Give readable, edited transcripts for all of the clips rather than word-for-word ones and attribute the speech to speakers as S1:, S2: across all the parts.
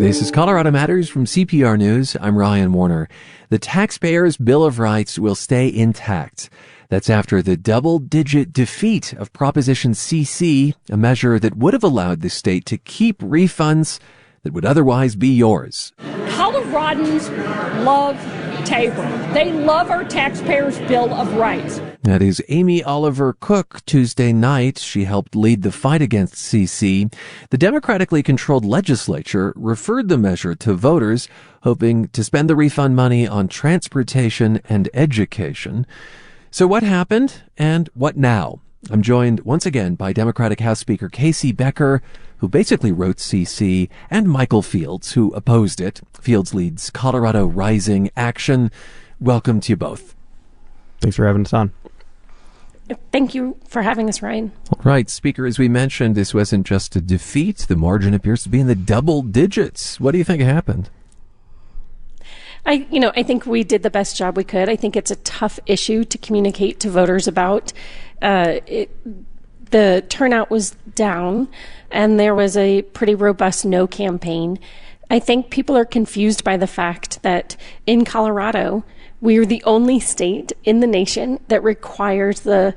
S1: This is Colorado Matters from CPR News. I'm Ryan Warner. The taxpayers' Bill of Rights will stay intact. That's after the double-digit defeat of Proposition CC, a measure that would have allowed the state to keep refunds that would otherwise be yours.
S2: Coloradans love Tabor. They love our taxpayers' Bill of Rights.
S1: That is Amy Oliver Cook. Tuesday night, she helped lead the fight against CC. The democratically controlled legislature referred the measure to voters, hoping to spend the refund money on transportation and education. So what happened and what now? I'm joined once again by Democratic House Speaker Casey Becker, who basically wrote CC, and Michael Fields, who opposed it. Fields leads Colorado Rising Action. Welcome to you both.
S3: Thanks for having us on.
S2: Thank you for having us, Ryan.
S1: All right, Speaker, as we mentioned, this wasn't just a defeat. The margin appears to be in the double digits. What do you think happened?
S2: I think we did the best job we could. I think it's a tough issue to communicate to voters about. The turnout was down, and there was a pretty robust no campaign. I think people are confused by the fact that in Colorado, we are the only state in the nation that requires the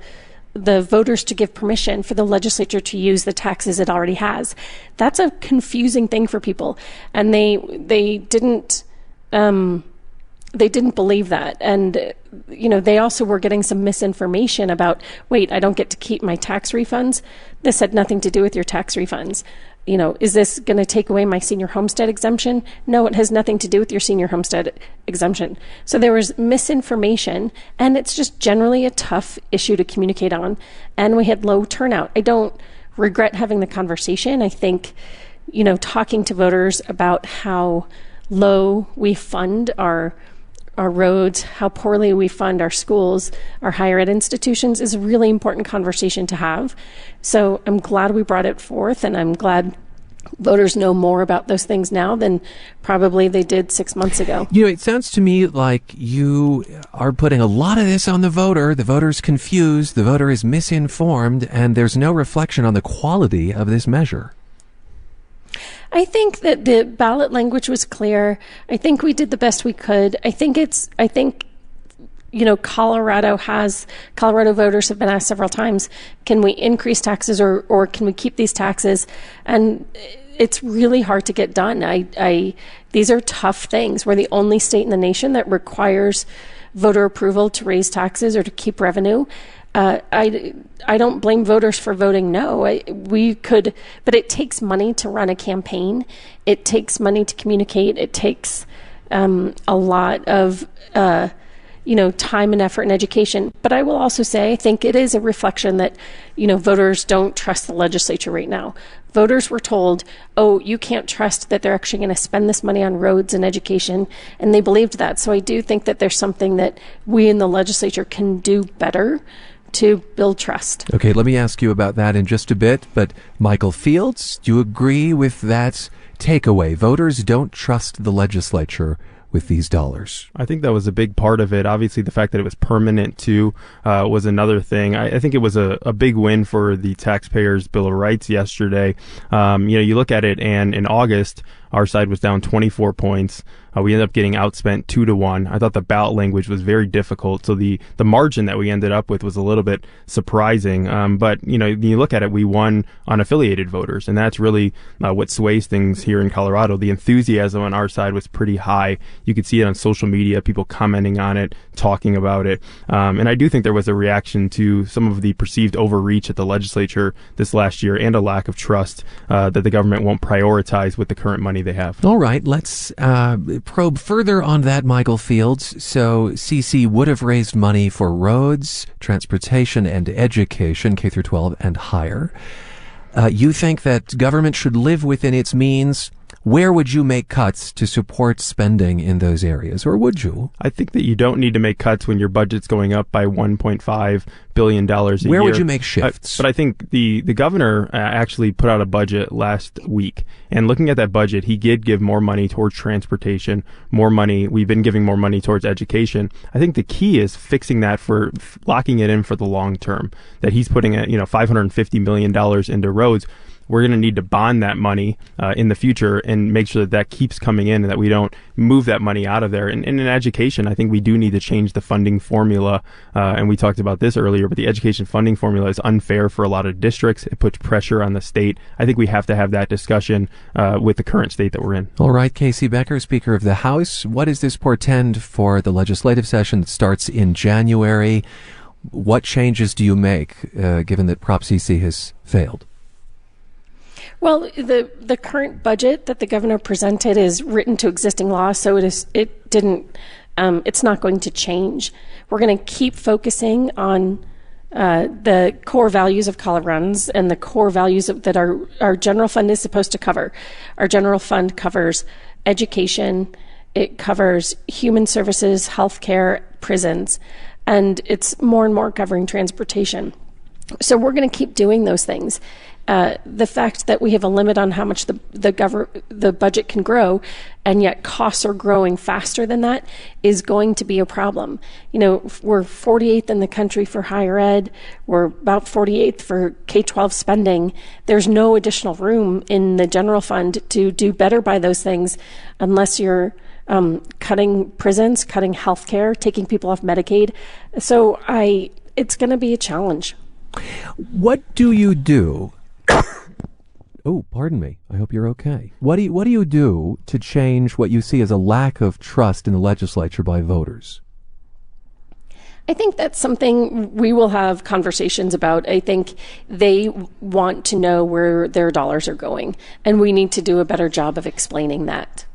S2: voters to give permission for the legislature to use the taxes it already has. That's a confusing thing for people, and they didn't believe that. And they also were getting some misinformation about, wait, I don't get to keep my tax refunds. This had nothing to do with your tax refunds. Is this going to take away my senior homestead exemption? No, it has nothing to do with your senior homestead exemption. So there was misinformation, and it's just generally a tough issue to communicate on. And we had low turnout. I don't regret having the conversation. I think, talking to voters about how low we fund our roads, how poorly we fund our schools, our higher ed institutions is a really important conversation to have. So I'm glad we brought it forth, and I'm glad voters know more about those things now than probably they did 6 months ago.
S1: It sounds to me like you are putting a lot of this on the voter. The voter's confused, the voter is misinformed, and there's no reflection on the quality of this measure.
S2: I think that the ballot language was clear. I think we did the best we could. Colorado voters have been asked several times, can we increase taxes or can we keep these taxes? And it's really hard to get done. These are tough things. We're the only state in the nation that requires voter approval to raise taxes or to keep revenue. I don't blame voters for voting no. We could, but it takes money to run a campaign. It takes money to communicate. It takes a lot of time and effort and education. But I will also say, I think it is a reflection that voters don't trust the legislature right now. Voters were told, oh, you can't trust that they're actually going to spend this money on roads and education, and they believed that. So I do think that there's something that we in the legislature can do better to build trust.
S1: Okay, let me ask you about that in just a bit, but Michael Fields, do you agree with that takeaway? Voters don't trust the legislature with these dollars.
S3: I think that was a big part of it. Obviously, the fact that it was permanent, too, was another thing. I think it was a big win for the taxpayers' Bill of Rights yesterday. You look at it, and in August, our side was down 24 points. We ended up getting outspent 2-1. I thought the ballot language was very difficult. So the margin that we ended up with was a little bit surprising. But you look at it, we won unaffiliated voters. And that's really what sways things here in Colorado. The enthusiasm on our side was pretty high. You could see it on social media, people commenting on it, talking about it. And I do think there was a reaction to some of the perceived overreach at the legislature this last year and a lack of trust that the government won't prioritize with the current money they have.
S1: All right, let's probe further on that, Michael Fields. So CC would have raised money for roads, transportation, and education, K through 12 and higher. You think that government should live within its means. Where would you make cuts to support spending in those areas, or would you?
S3: I think that you don't need to make cuts when your budget's going up by $1.5 billion a year.
S1: Where would you make shifts?
S3: But I think the governor actually put out a budget last week, and looking at that budget, he did give more money towards transportation, more money. We've been giving more money towards education. I think the key is fixing that, for locking it in for the long term, that he's putting $550 million into roads. we're going to need to bond that money in the future and make sure that that keeps coming in and that we don't move that money out of there. And in education, I think we do need to change the funding formula. And we talked about this earlier, but the education funding formula is unfair for a lot of districts. It puts pressure on the state. I think we have to have that discussion with the current state that we're in.
S1: All right, Casey Becker, Speaker of the House. What does this portend for the legislative session that starts in January? What changes do you make, given that Prop CC has failed?
S2: Well, the current budget that the governor presented is written to existing law, so it's not going to change. We're going to keep focusing on the core values of Coloradans and the core values that our general fund is supposed to cover. Our general fund covers education, it covers human services, healthcare, prisons, and it's more and more covering transportation. So we're going to keep doing those things. The fact that we have a limit on how much the budget can grow, and yet costs are growing faster than that, is going to be a problem. You know, we're 48th in the country for higher ed. We're about 48th for K-12 spending. There's no additional room in the general fund to do better by those things unless you're cutting prisons, cutting healthcare, taking people off Medicaid. So it's going to be a challenge.
S1: What do you do? Oh, pardon me. I hope you're okay. What do you do to change what you see as a lack of trust in the legislature by voters?
S2: I think that's something we will have conversations about. I think they want to know where their dollars are going, and we need to do a better job of explaining that.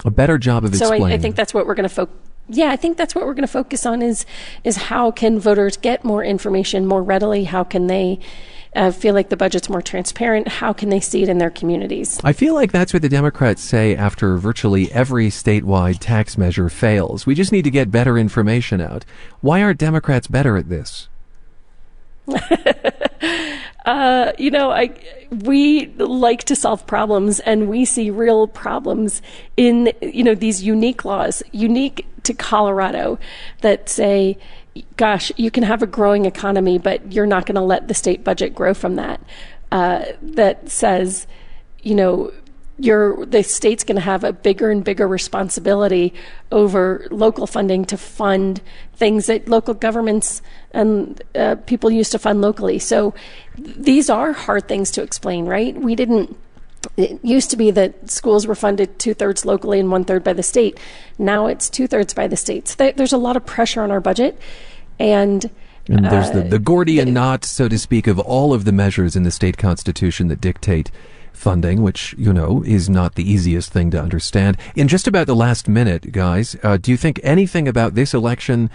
S1: A better job of explaining.
S2: So I think that's what we're going to focus. Yeah, I think that's what we're going to focus on is how can voters get more information more readily? How can they feel like the budget's more transparent? How can they see it in their communities?
S1: I feel like that's what the Democrats say after virtually every statewide tax measure fails. We just need to get better information out. Why aren't Democrats better at this? We like to solve problems, and we see real problems in, these unique laws, unique to Colorado, that say, gosh, you can have a growing economy, but you're not going to let the state budget grow from that. That says, the state's going to have a bigger and bigger responsibility over local funding to fund things that local governments and people used to fund locally. So these are hard things to explain, right? It used to be that schools were funded 2/3 locally and 1/3 by the state. Now it's 2/3 by the state. So there's a lot of pressure on our budget. And there's the Gordian knot, so to speak, of all of the measures in the state constitution that dictate funding, which, is not the easiest thing to understand. In just about the last minute, guys, do you think anything about this election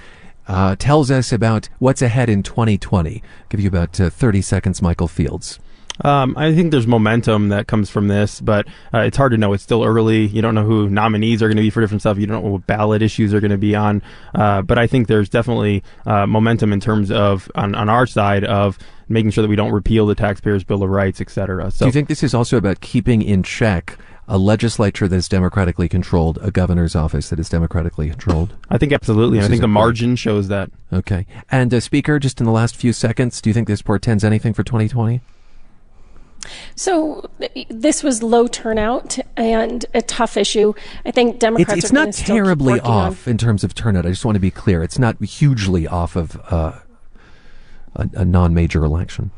S1: tells us about what's ahead in 2020? I'll give you about 30 seconds, Michael Fields.
S3: I think there's momentum that comes from this, but it's hard to know. It's still early. You don't know who nominees are going to be for different stuff. You don't know what ballot issues are going to be on. But I think there's definitely momentum in terms of, on our side, of making sure that we don't repeal the Taxpayers' Bill of Rights, et cetera. So,
S1: do you think this is also about keeping in check a legislature that is democratically controlled, a governor's office that is democratically controlled?
S3: I think absolutely. And I think the margin shows that.
S1: Okay. And Speaker, just in the last few seconds, do you think this portends anything for 2020?
S2: So this was low turnout and a tough issue. I think Democrats
S1: it's not terribly off in terms of turnout. I just want to be clear. It's not hugely off of a non-major election.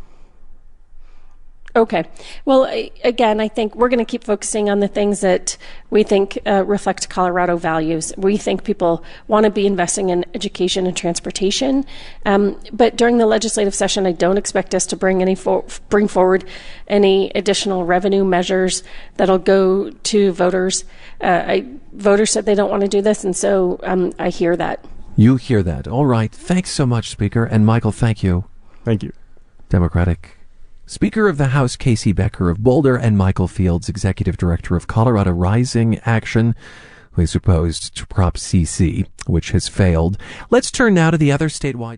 S2: Okay. Well, again, I think we're going to keep focusing on the things that we think reflect Colorado values. We think people want to be investing in education and transportation. But during the legislative session, I don't expect us to bring forward any additional revenue measures that'll go to voters. Voters said they don't want to do this, and so I hear that.
S1: You hear that. All right. Thanks so much, Speaker. And Michael, thank you.
S3: Thank you.
S1: Democratic Speaker of the House Casey Becker of Boulder, and Michael Fields, Executive Director of Colorado Rising Action, who is opposed to Prop CC, which has failed. Let's turn now to the other statewide